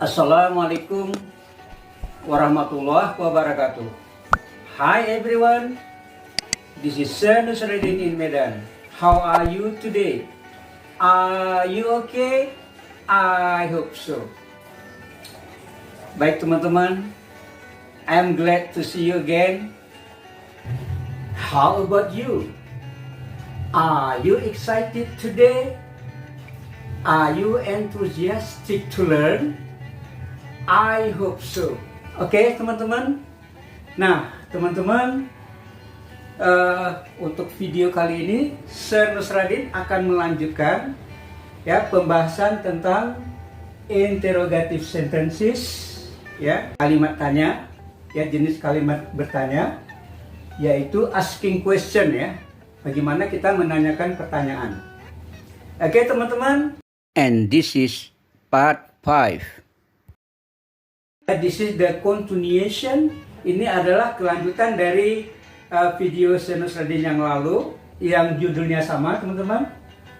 Assalamualaikum warahmatullahi wabarakatuh. Hi everyone, this is Sir Nusradin in Medan. How are you today? Are you okay? I hope so. Baik teman-teman, I'm glad to see you again. How about you? Are you excited today? Are you enthusiastic to learn? I hope so. Oke, teman-teman. Nah, teman-teman, untuk video kali ini Sir Nusradin akan melanjutkan ya pembahasan tentang interrogative sentences, ya kalimat tanya, ya jenis kalimat bertanya, yaitu asking question ya. Bagaimana kita menanyakan pertanyaan. Oke, teman-teman. And this is part 5. This is the continuation. Ini adalah kelanjutan dari video Sir Nusradin yang lalu yang judulnya sama, teman-teman,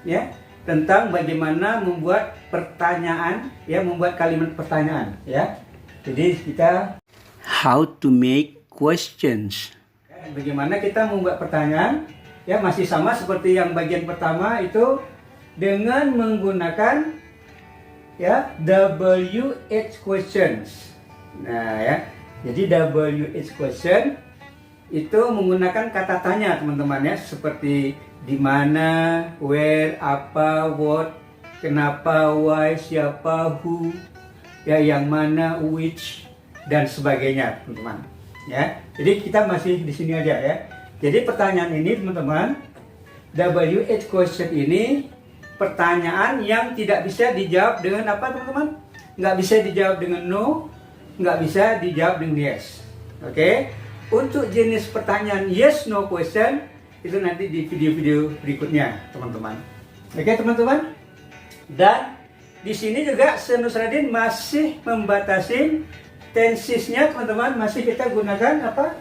ya, tentang bagaimana membuat pertanyaan, ya, membuat kalimat pertanyaan, ya. Jadi kita how to make questions. Bagaimana kita membuat pertanyaan, ya, masih sama seperti yang bagian pertama itu dengan menggunakan ya WH questions. Nah ya, jadi WH question itu menggunakan kata tanya, teman-teman, ya, seperti di mana, where, apa, what, kenapa, why, siapa, who, ya, yang mana, which, dan sebagainya, teman-teman. Ya, jadi kita masih di sini aja ya. Jadi pertanyaan ini, teman-teman, WH question ini pertanyaan yang tidak bisa dijawab dengan apa, teman-teman? Nggak bisa dijawab dengan no, nggak bisa dijawab dengan yes. Oke? Untuk jenis pertanyaan yes no question itu nanti di video-video berikutnya, teman-teman. Oke, teman-teman? Dan di sini juga Sir Nusradin masih membatasi tensesnya, teman-teman. Masih kita gunakan apa?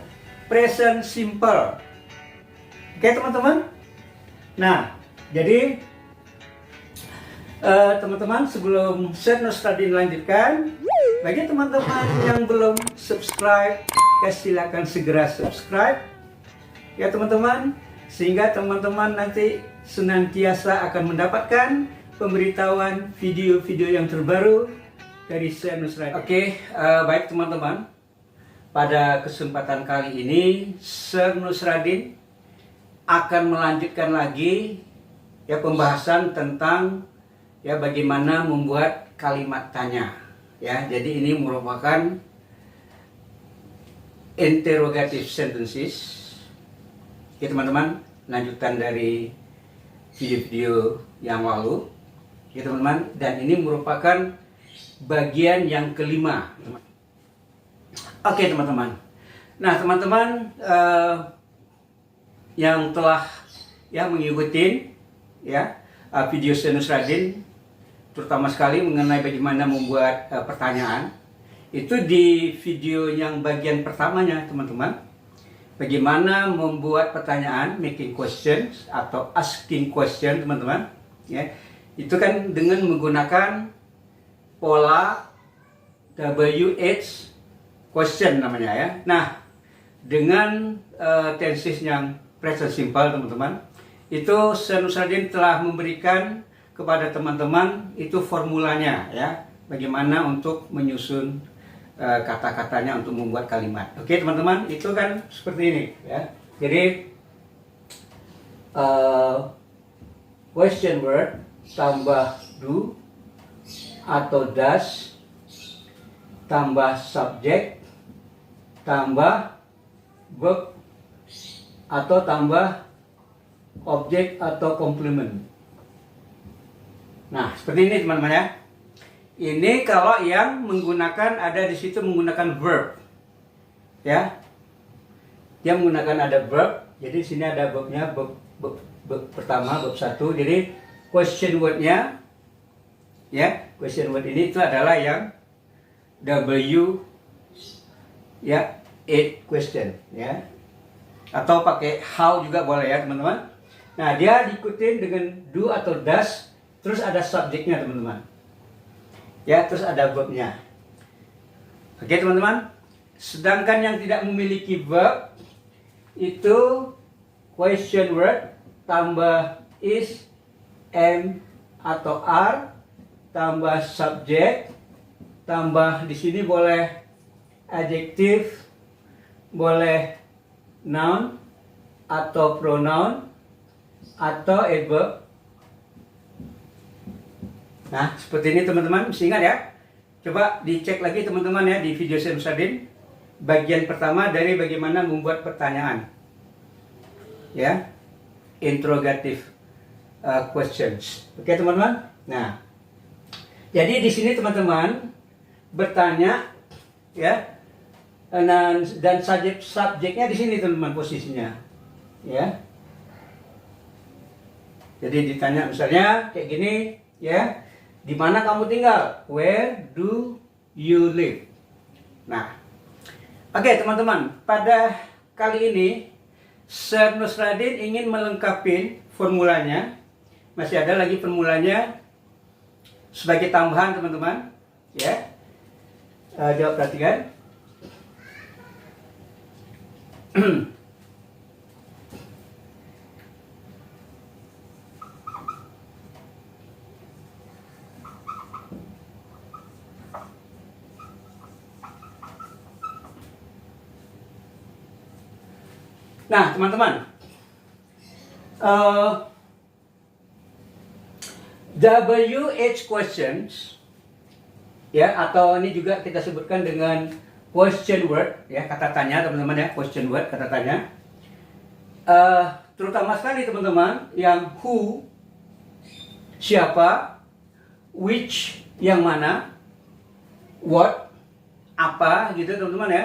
Present simple. Oke, teman-teman? Nah, jadi teman-teman, sebelum Sir Nusradin lanjutkan, bagi teman-teman yang belum subscribe, ya silakan segera subscribe, ya teman-teman, sehingga teman-teman nanti senantiasa akan mendapatkan pemberitahuan video-video yang terbaru dari Sir Nusradin. Oke, baik teman-teman, pada kesempatan kali ini Sir Nusradin akan melanjutkan lagi ya pembahasan tentang ya bagaimana membuat kalimat tanya, ya. Jadi ini merupakan interrogative sentences, ya teman-teman, lanjutan dari video-video yang lalu, ya teman-teman, dan ini merupakan bagian yang kelima. Oke, teman-teman. Nah, teman-teman yang telah ya mengikuti ya video Sir Nusradin, terutama sekali mengenai bagaimana membuat pertanyaan, itu di video yang bagian pertamanya, teman-teman, bagaimana membuat pertanyaan, making questions atau asking question, teman-teman, ya, itu kan dengan menggunakan pola WH question namanya, ya. Nah, dengan tenses yang present simple, teman-teman, itu Sir Nusradin telah memberikan kepada teman-teman itu formulanya, ya, bagaimana untuk menyusun kata-katanya untuk membuat kalimat. Oke, teman-teman, itu kan seperti ini, ya. Jadi question word tambah do atau does tambah subject tambah verb atau tambah objek atau complement. Nah, seperti ini, teman-teman, ya. Ini kalau yang menggunakan ada di situ menggunakan verb, ya. Dia menggunakan ada verb. Jadi sini ada verbnya, verb pertama, verb 1. Jadi question word-nya, ya, question word ini itu adalah yang W, ya, 8 question, ya. Atau pakai how juga boleh, ya, teman-teman. Nah, dia diikutin dengan do atau does, terus ada subjeknya, teman-teman. Ya, terus ada verbnya. Oke teman-teman. Sedangkan yang tidak memiliki verb itu question word tambah is, am atau are tambah subject tambah di sini boleh adjektif, boleh noun atau pronoun atau adverb. Nah, seperti ini teman-teman, mesti ingat ya. Coba dicek lagi teman-teman ya di video Senus Radin. Bagian pertama dari bagaimana membuat pertanyaan. Ya. Interrogative questions. Oke, teman-teman. Nah. Jadi di sini teman-teman bertanya ya. Dan subjeknya di sini teman-teman posisinya. Ya. Jadi ditanya misalnya kayak gini ya. Di mana kamu tinggal? Where do you live? Nah, oke teman-teman, pada kali ini Senus Radin ingin melengkapi formulanya. Masih ada lagi formulanya sebagai tambahan teman-teman. Ya, jawab perhatikan. Nah, teman-teman, WH questions, ya, atau ini juga kita sebutkan dengan question word, ya, kata tanya, teman-teman ya, question word, kata tanya. Terutama sekali teman-teman, yang who, siapa, which, yang mana, what, apa, gitu teman-teman ya.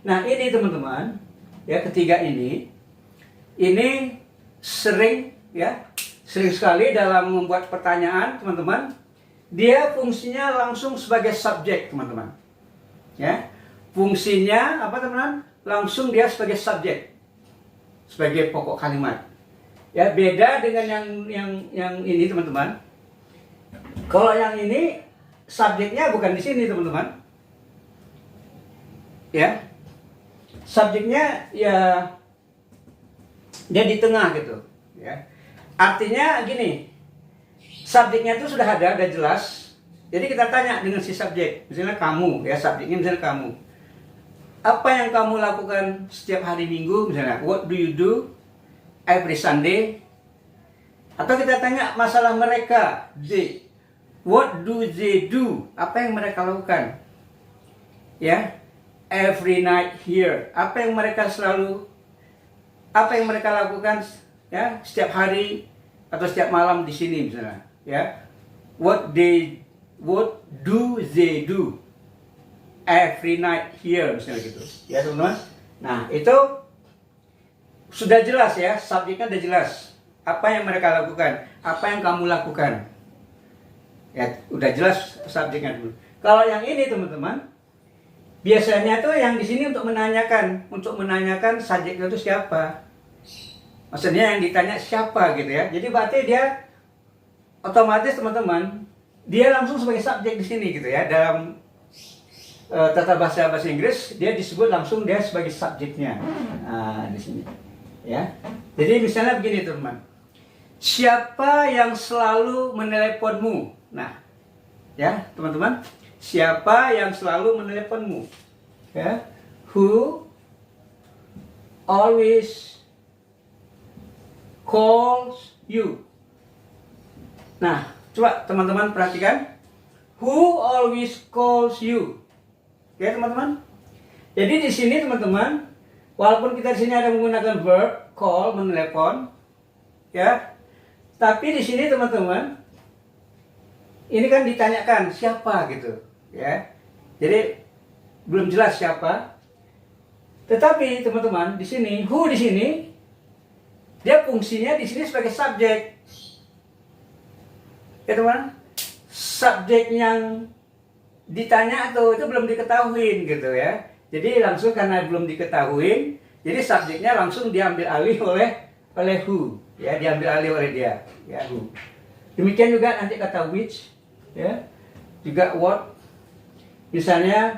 Nah, ini teman-teman. Ya, ketiga ini sering sekali dalam membuat pertanyaan teman-teman, dia fungsinya langsung sebagai subjek teman-teman. Ya, fungsinya apa teman-teman? Langsung dia sebagai subjek, sebagai pokok kalimat. Ya, beda dengan yang ini teman-teman. Kalau yang ini subjeknya bukan di sini teman-teman. Ya. Subjeknya ya dia di tengah gitu ya. Artinya gini, subjeknya itu sudah ada, udah jelas. Jadi kita tanya dengan si subjek, misalnya kamu ya, subjeknya misalnya kamu. Apa yang kamu lakukan setiap hari Minggu misalnya, what do you do every Sunday? Atau kita tanya masalah mereka, they, what do they do? Apa yang mereka lakukan? Ya. Every night here, apa yang mereka lakukan ya setiap hari atau setiap malam di sini misalnya ya. What do they do every night here misalnya gitu ya teman-teman. Nah, itu sudah jelas ya, subjeknya sudah jelas apa yang mereka lakukan, apa yang kamu lakukan ya, udah jelas subjeknya dulu. Kalau yang ini teman-teman, biasanya tuh yang di sini untuk menanyakan subjeknya itu siapa. Maksudnya yang ditanya siapa gitu ya. Jadi berarti dia otomatis teman-teman, dia langsung sebagai subjek di sini gitu ya. Dalam tata bahasa Inggris dia disebut langsung dia sebagai subjeknya. Nah, di sini. Ya. Jadi misalnya begini teman-teman. Siapa yang selalu meneleponmu? Nah, ya, teman-teman. Siapa yang selalu meneleponmu? Ya, who always calls you? Nah, coba teman-teman perhatikan. Who always calls you? Oke, teman-teman. Jadi di sini teman-teman, walaupun kita di sini ada menggunakan verb call, menelepon, ya, tapi di sini teman-teman, ini kan ditanyakan siapa gitu. Ya, jadi belum jelas siapa. Tetapi teman-teman di sini, who di sini, dia fungsinya di sini sebagai subjek. Ya teman, subjek yang ditanya itu belum diketahui gitu ya. Jadi langsung karena belum diketahui, jadi subjeknya langsung diambil alih oleh who. Ya, diambil alih oleh dia. Ya, who. Demikian juga nanti kata which, ya, juga what. Misalnya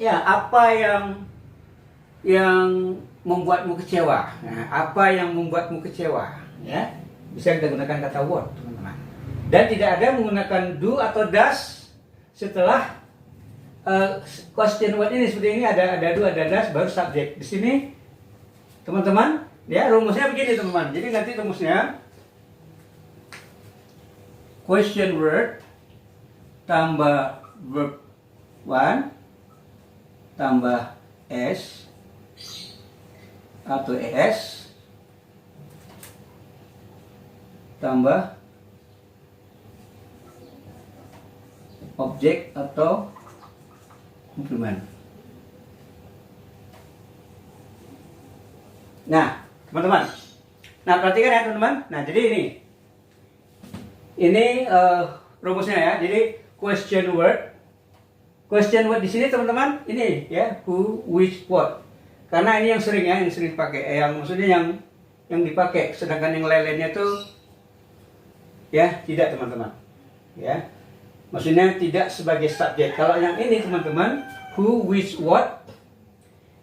ya apa yang membuatmu kecewa? Nah, apa yang membuatmu kecewa? Ya, bisa kita gunakan kata what, teman-teman. Dan tidak ada menggunakan do atau does setelah question what ini. Seperti ini ada do, ada does, baru subject. Di sini, teman-teman, ya rumusnya begini, teman-teman. Jadi nanti rumusnya question word tambah verb 1 tambah s atau es tambah objek atau komplement. Nah, teman-teman. Nah, perhatikan ya, teman-teman. Nah, jadi ini rumusnya ya. Jadi question word di sini, teman-teman, ini ya, who, which, what. Karena ini yang sering dipakai, yang maksudnya yang dipakai, sedangkan yang lain-lainnya tuh ya tidak, teman-teman. Ya. Maksudnya tidak sebagai subjek. Kalau yang ini, teman-teman, who, which, what,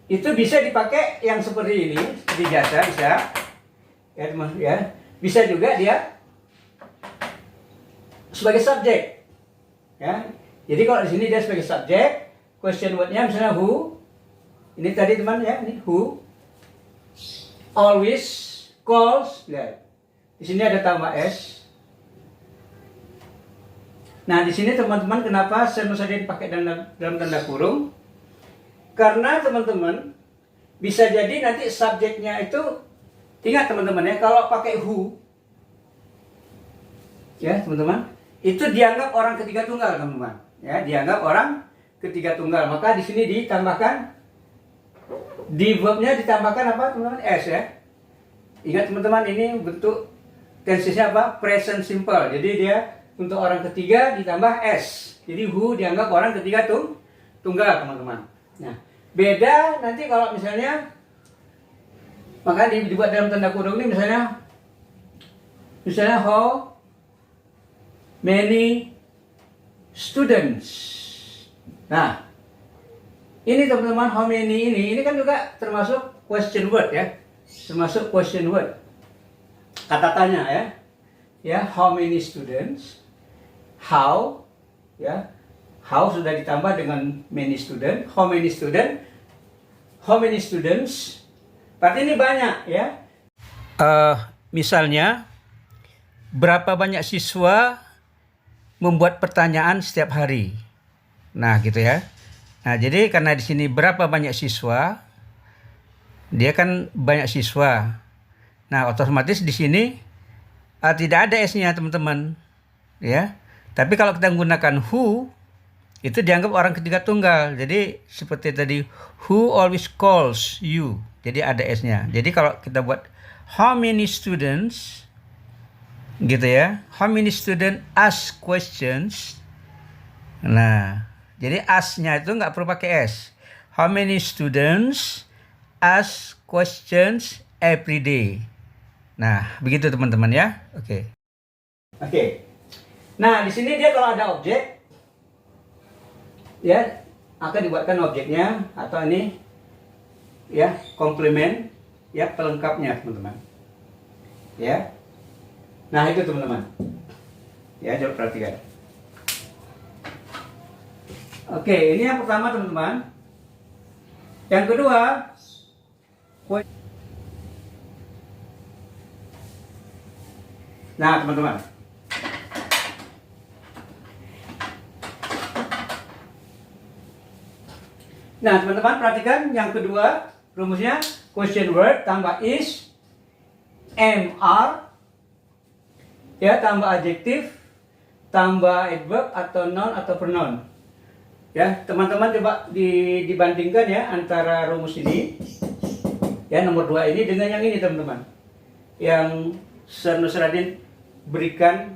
itu bisa dipakai yang seperti ini, seperti biasa, bisa. Ya, teman, ya. Bisa juga dia sebagai subjek. Ya. Jadi kalau di sini dia sebagai subjek, question word-nya misalnya who. Ini tadi, teman, ya, ini who always calls. Lihat. Di sini ada tambah s. Nah, di sini, teman-teman, kenapa senus saja dipakai dalam tanda kurung? Karena, teman-teman, bisa jadi nanti subjeknya itu, ingat, teman-teman, ya, kalau pakai who, ya, teman-teman, itu dianggap orang ketiga tunggal, teman-teman. Ya, dianggap orang ketiga tunggal. Maka di sini ditambahkan, di verbnya ditambahkan apa, teman-teman? S, ya. Ingat, teman-teman, ini bentuk tensesnya apa? Present simple. Jadi dia untuk orang ketiga ditambah S. Jadi who dianggap orang ketiga tunggal, teman-teman. Nah, beda nanti kalau misalnya, maka dibuat dalam tanda kurung ini, misalnya how many students. Nah, ini, teman-teman, how many ini kan juga termasuk question word, ya. Termasuk question word. Kata tanya, ya. Ya, how many students? How, ya. How sudah ditambah dengan many student. How many student? How many students? Berarti ini banyak, ya. Misalnya, berapa banyak siswa membuat pertanyaan setiap hari. Nah, gitu ya. Nah, jadi karena di sini berapa banyak siswa, dia kan banyak siswa. Nah, otomatis di sini tidak ada S-nya, teman-teman. Ya. Tapi kalau kita menggunakan who, itu dianggap orang ketiga tunggal. Jadi seperti tadi, who always calls you. Jadi ada S-nya. Jadi kalau kita buat how many students, gitu ya. How many students ask questions? Nah, jadi ask-nya itu nggak perlu pakai S. How many students ask questions every day? Nah, begitu, teman-teman, ya. Oke. Nah, di sini dia kalau ada objek, ya, akan dibuatkan objeknya atau ini, ya, komplement, ya, pelengkapnya, teman-teman. Ya. Nah, itu, teman-teman. Ya, coba perhatikan. Oke, ini yang pertama, teman-teman. Yang kedua, nah, teman-teman. Nah, teman-teman, perhatikan yang kedua, rumusnya question word tambah is, MR, ya, tambah adjektif, tambah adverb atau noun atau pronoun. Ya, teman-teman coba dibandingkan, ya, antara rumus ini, ya, nomor 2 ini dengan yang ini, teman-teman. Yang Sir Nusradin berikan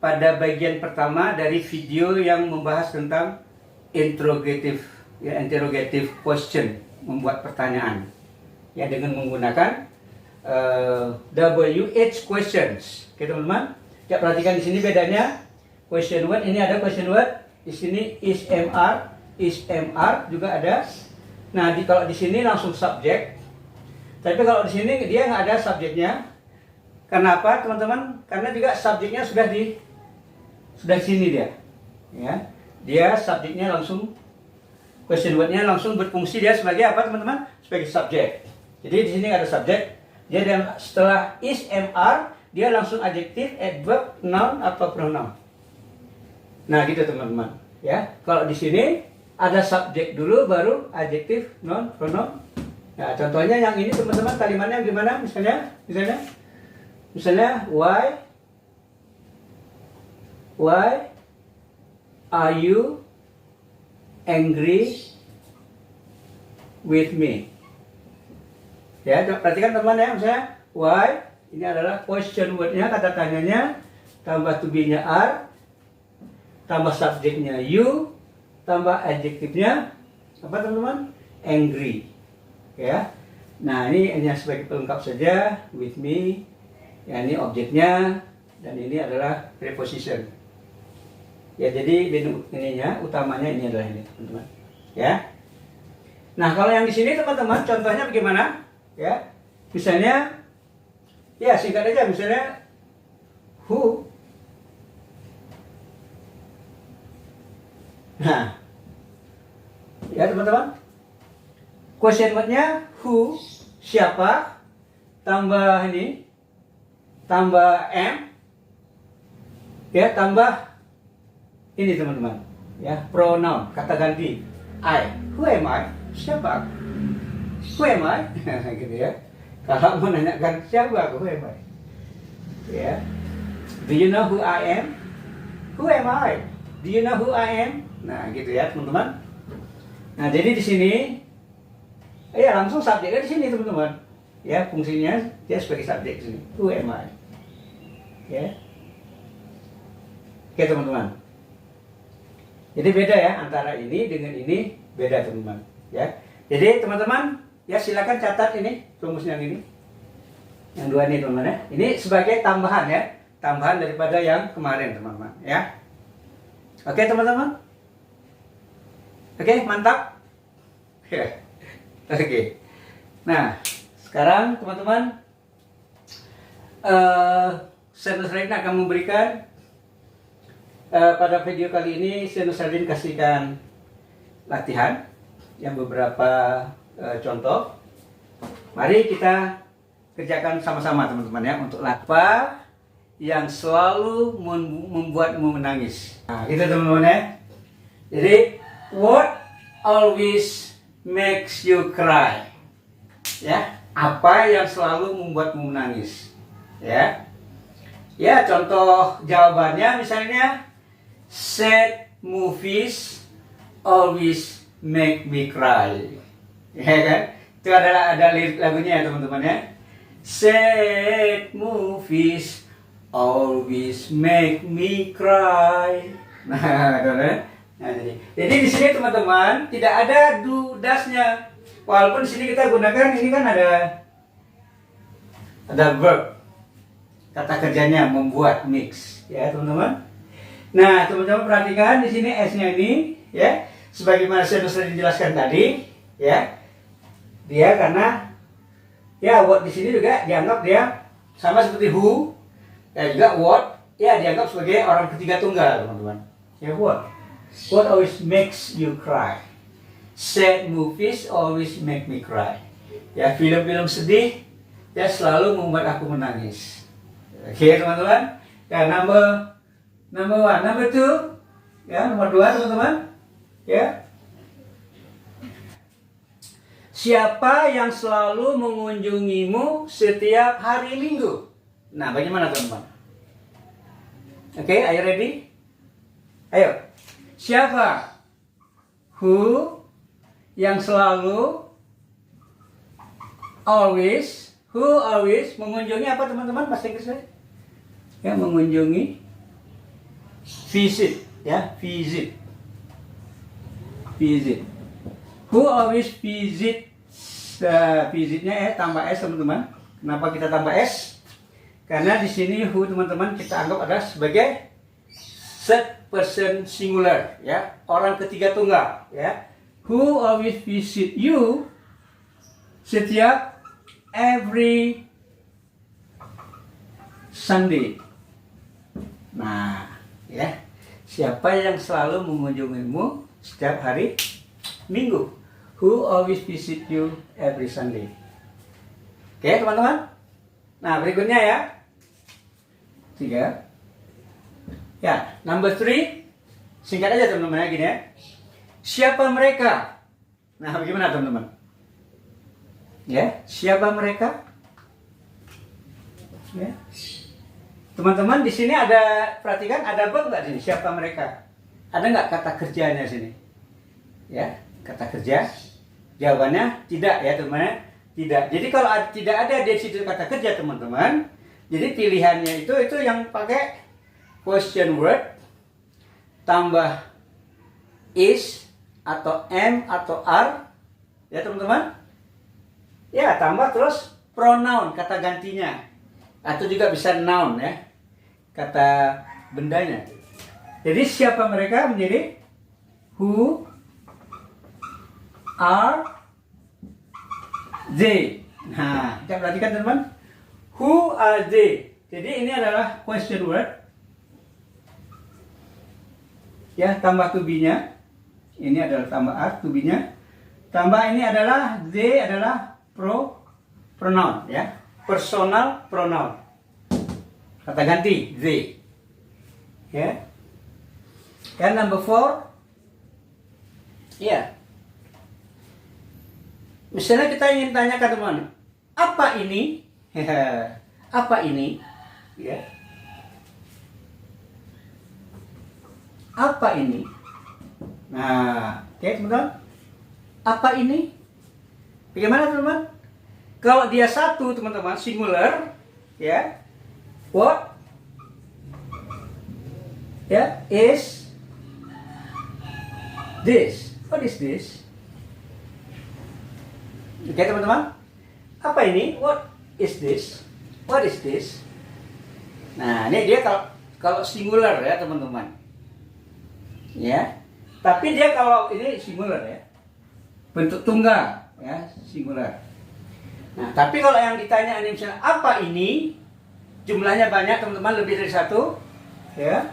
pada bagian pertama dari video yang membahas tentang interrogative, ya, interrogative question, membuat pertanyaan, ya, dengan menggunakan WH questions. Oke, teman-teman. Ya, perhatikan di sini bedanya question word. Ini ada question word, di sini is, MR, is MR juga ada. Nah, kalau di sini langsung subjek. Tapi kalau di sini dia nggak ada subjeknya. Kenapa, teman-teman? Karena juga subjeknya sudah di sini dia. Ya. Dia subjeknya langsung, question word-nya langsung berfungsi dia sebagai apa, teman-teman? Sebagai subjek. Jadi di sini ada subjek. Dia setelah is MR, dia langsung adjektif, adverb, noun atau pronoun. Nah, gitu teman-teman. Ya. Kalau di sini ada subjek dulu, baru adjektif, noun, pronoun. Nah, contohnya yang ini teman-teman, kalimatnya gimana? Misalnya, why are you angry with me? Ya, perhatikan teman ya, misalnya why, ini adalah question word-nya, kata tanyanya, tambah to be-nya are, tambah subjeknya you, tambah adjektifnya apa teman-teman? Angry. Ya. Nah, ini hanya sebagai pelengkap saja, with me. Ya, ini objeknya, dan ini adalah preposition. Ya, jadi ininya utamanya ini adalah ini teman-teman. Ya. Nah, kalau yang di sini teman-teman, contohnya bagaimana? Ya, misalnya, ya singkat aja, misalnya who. Nah, ya teman-teman, question word-nya who, siapa, tambah ini, tambah M, ya, tambah ini teman-teman, ya, pronoun, kata ganti, I. Who am I? Siapa? Who am I? Gitu ya. Kalau mau nanyakan siapa aku, who am I? Ya. Do you know who I am? Who am I? Do you know who I am? Nah, gitu ya teman-teman. Nah, jadi di sini, ya langsung subjeknya di sini teman-teman. Ya, fungsinya dia sebagai subjek di sini. Who am I? Ya. Oke teman-teman. Jadi beda ya antara ini dengan ini, beda teman-teman. Ya. Jadi teman-teman, ya silakan catat ini rumus yang ini. Yang dua ini teman-teman ya. Ini sebagai tambahan ya. Tambahan daripada yang kemarin teman-teman ya. Oke teman-teman. Oke, mantap. Ya. Oke. Nah, sekarang teman-teman, saya akan memberikan pada video kali ini saya kasihkan latihan yang beberapa contoh. Mari kita kerjakan sama-sama teman-teman ya, untuk apa yang selalu membuatmu menangis. Nah, gitu teman-teman ya. Jadi, what always makes you cry? Ya, apa yang selalu membuatmu menangis? Ya. Ya, contoh jawabannya misalnya, sad movies always make me cry. Ya kan? Itu ada lirik lagunya ya teman-teman ya. Sad movies always make me cry. Nah, teman-teman. Nah, jadi di sini teman-teman tidak ada do dasnya. Walaupun di sini kita gunakan ini kan ada verb. Kata kerjanya membuat, mix, ya teman-teman. Nah, teman-teman perhatikan di sini S-nya ini ya, sebagaimana saya sudah dijelaskan tadi, ya. Dia karena ya what di sini juga dianggap dia sama seperti who, ya juga what, ya dianggap sebagai orang ketiga tunggal, teman-teman. Ya what always makes you cry. Sad movies always make me cry. Ya, film-film sedih ya selalu membuat aku menangis. Oke teman-teman. Ya, number one, number two. Ya, nomor dua teman-teman. Ya. Siapa yang selalu mengunjungimu setiap hari Minggu? Nah, bagaimana teman-teman? Oke, are you ready? Ayo. Siapa? Who yang selalu, always, who always mengunjungi apa teman-teman bahasa Inggrisnya? Ya, mengunjungi, visit, ya, visit. Who always visit, visitnya tambah S teman-teman. Kenapa kita tambah S? Karena di sini who teman-teman kita anggap adalah sebagai person singular, ya, orang ketiga tunggal, ya. Who always visit you setiap every Sunday. Nah, ya, siapa yang selalu mengunjungimu setiap hari Minggu? Who always visit you every Sunday? Oke, teman-teman. Nah, berikutnya ya. 3. Ya, number 3. Singkat aja teman-teman ya, gini ya. Siapa mereka? Nah, bagaimana teman-teman? Ya, siapa mereka? Ya. Teman-teman di sini ada, perhatikan ada verb nggak sini? Siapa mereka? Ada nggak kata kerjanya sini? Ya, kata kerja. Jawabannya tidak ya teman-teman. Tidak. Jadi kalau tidak ada di situ kata kerja teman-teman, jadi pilihannya itu yang pakai question word tambah is atau am atau are ya teman-teman. Ya, tambah terus pronoun kata gantinya atau juga bisa noun ya, kata bendanya. Jadi siapa mereka menjadi who are they. Nah, kita perhatikan teman-teman. Who are they? Jadi ini adalah question word. Ya, tambah to be-nya. Ini adalah tambah are, to be-nya. Tambah ini adalah they adalah pronoun ya. Personal pronoun. Kata ganti they. Ya. Dan number 4. Ya. Misalnya kita ingin tanyakan teman, apa ini? Apa ini? Ya. Apa ini? Nah, oke teman-teman. Apa ini? Bagaimana teman-teman? Kalau dia satu teman-teman, singular, ya. What? Ya, is this? What is this? Oke teman-teman. Apa ini? What is this? What is this? Nah, ini dia kalau singular ya teman-teman. Ya. Tapi dia kalau ini singular ya. Bentuk tunggal ya, singular. Nah, tapi kalau yang ditanya ini misalnya apa ini? Jumlahnya banyak teman-teman, lebih dari satu. Ya.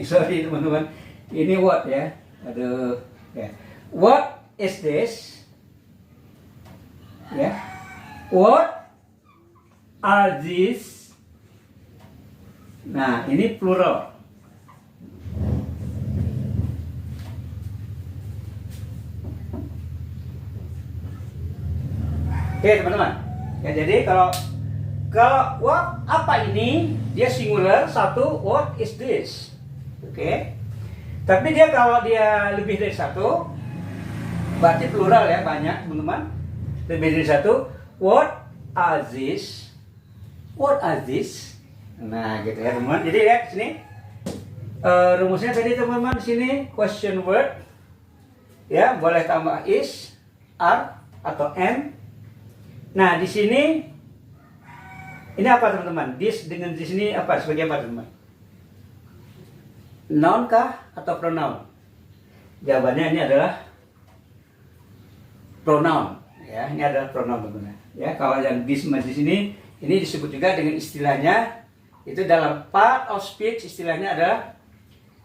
Sorry teman-teman. Ini what ya. Aduh. Ya. What is this? Ya. What are these? Nah, ini plural. Oke, teman-teman. Ya, jadi kalau what apa ini? Dia singular, satu, what is this? Oke. Tapi dia kalau dia lebih dari satu, berarti plural ya, banyak, teman-teman. Lebih dari satu, what are these? What are these? Nah, gitu ya teman-teman. Jadi lihat sini rumusnya tadi teman-teman, sini question word ya, boleh tambah is, are atau am. Nah, di sini ini apa teman-teman? This dengan di sini apa? Sebagai apa teman-teman? Noun kah atau pronoun? Jawabannya ini adalah pronoun ya. Ini adalah pronoun teman-teman. Ya, kalau yang this di sini ini disebut juga dengan istilahnya, itu dalam part of speech istilahnya adalah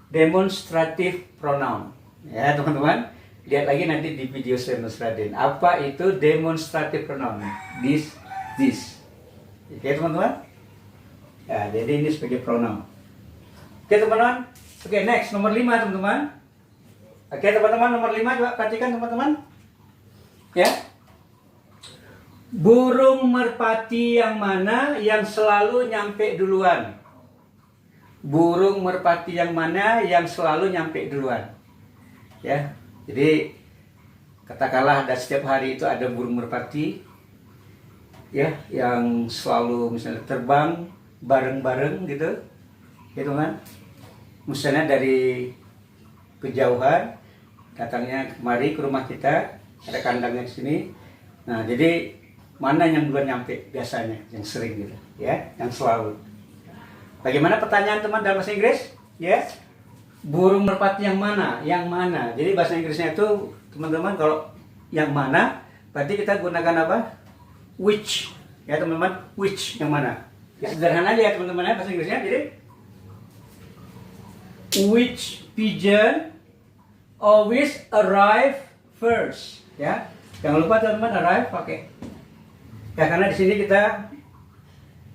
demonstrative pronoun. Ya teman-teman, lihat lagi nanti di video Senus Raden. Apa itu demonstrative pronoun? This. Oke teman-teman. Ya, jadi ini sebagai pronoun. Oke teman-teman. Oke, next nomor 5 teman-teman. Oke teman-teman, nomor 5 coba perhatikan teman-teman. Ya. Burung merpati yang mana yang selalu nyampe duluan? Burung merpati yang mana yang selalu nyampe duluan? Ya, jadi katakanlah ada setiap hari itu ada burung merpati, ya, yang selalu misalnya terbang bareng-bareng gitu, gitu kan? Misalnya dari kejauhan datangnya kemari ke rumah kita, ada kandangnya di sini. Nah, jadi mana yang duluan nyampe biasanya, yang sering gitu, ya, yang selalu. Bagaimana pertanyaan teman dalam bahasa Inggris? Ya, burung merpati yang mana? Yang mana? Jadi bahasa Inggrisnya itu teman-teman kalau yang mana, berarti kita gunakan apa? Which, ya teman-teman, which yang mana? Ya, sederhana aja ya teman-teman ya bahasa Inggrisnya. Jadi which pigeon always arrive first, ya. Jangan lupa teman-teman arrive pakai. Ya karena di sini kita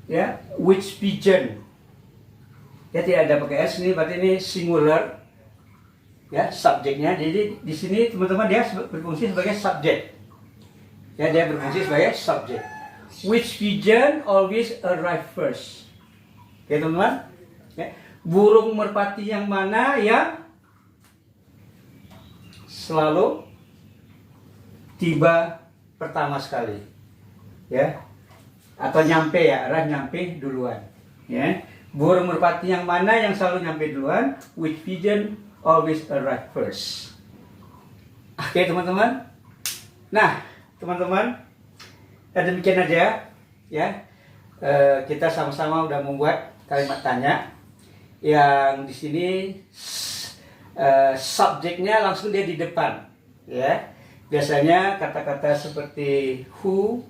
ya which pigeon. Ya tidak ada pakai s, ini berarti ini singular. Ya, subjeknya. Jadi di sini teman-teman dia berfungsi sebagai subjek. Ya, dia berfungsi sebagai subjek. Which pigeon always arrive first? Oke, teman-teman. Ya. Burung merpati yang mana yang selalu tiba pertama sekali? Ya. Atau nyampe ya, arah nyampe duluan. Ya. Burung merpati yang mana yang selalu nyampe duluan? Which pigeon always arrive first? Oke, teman-teman. Nah, teman-teman, demikian aja ya. Kita sama-sama udah membuat kalimat tanya yang di sini subjeknya langsung dia di depan, ya. Biasanya kata-kata seperti who,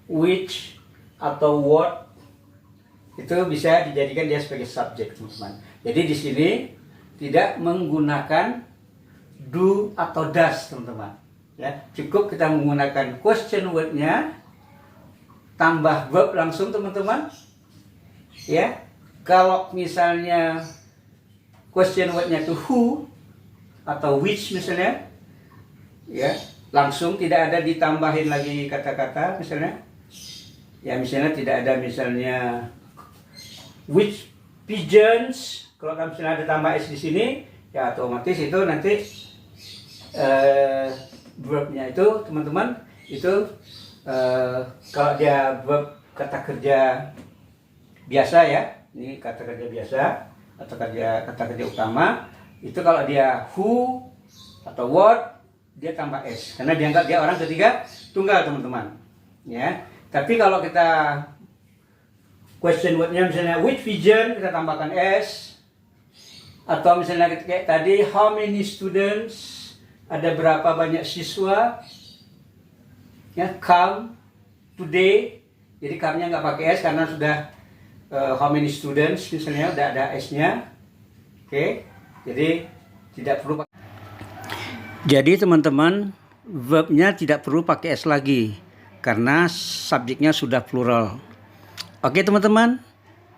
which, atau what itu bisa dijadikan dia sebagai subjek, teman-teman. Jadi di sini tidak menggunakan do atau does, teman-teman. Ya, cukup kita menggunakan question word-nya tambah verb langsung, teman-teman. Ya, kalau misalnya question word-nya itu who atau which misalnya, ya langsung tidak ada ditambahin lagi kata-kata misalnya. Ya misalnya tidak ada misalnya which pigeons, kalau misalnya ada tambah s di sini, ya otomatis itu nanti verbnya itu teman-teman itu kalau dia verb kata kerja biasa ya, ini kata kerja biasa atau kata kerja utama, itu kalau dia who atau what dia tambah s karena dianggap dia orang ketiga tunggal, teman-teman. Ya, tapi kalau kita question word-nya misalnya which pigeon, kita tambahkan s. Atau misalnya kayak tadi how many students, ada berapa banyak siswa. Ya, come today, jadi come-nya nggak pakai s karena sudah how many students misalnya udah ada s-nya. Oke, jadi tidak perlu pakai. Jadi teman-teman, verb-nya tidak perlu pakai s lagi karena subjeknya sudah plural. Oke teman-teman,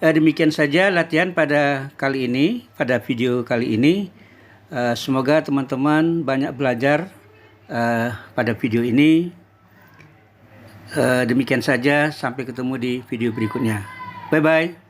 demikian saja latihan pada kali ini, pada video kali ini. Semoga teman-teman banyak belajar pada video ini. Demikian saja, sampai ketemu di video berikutnya. Bye-bye.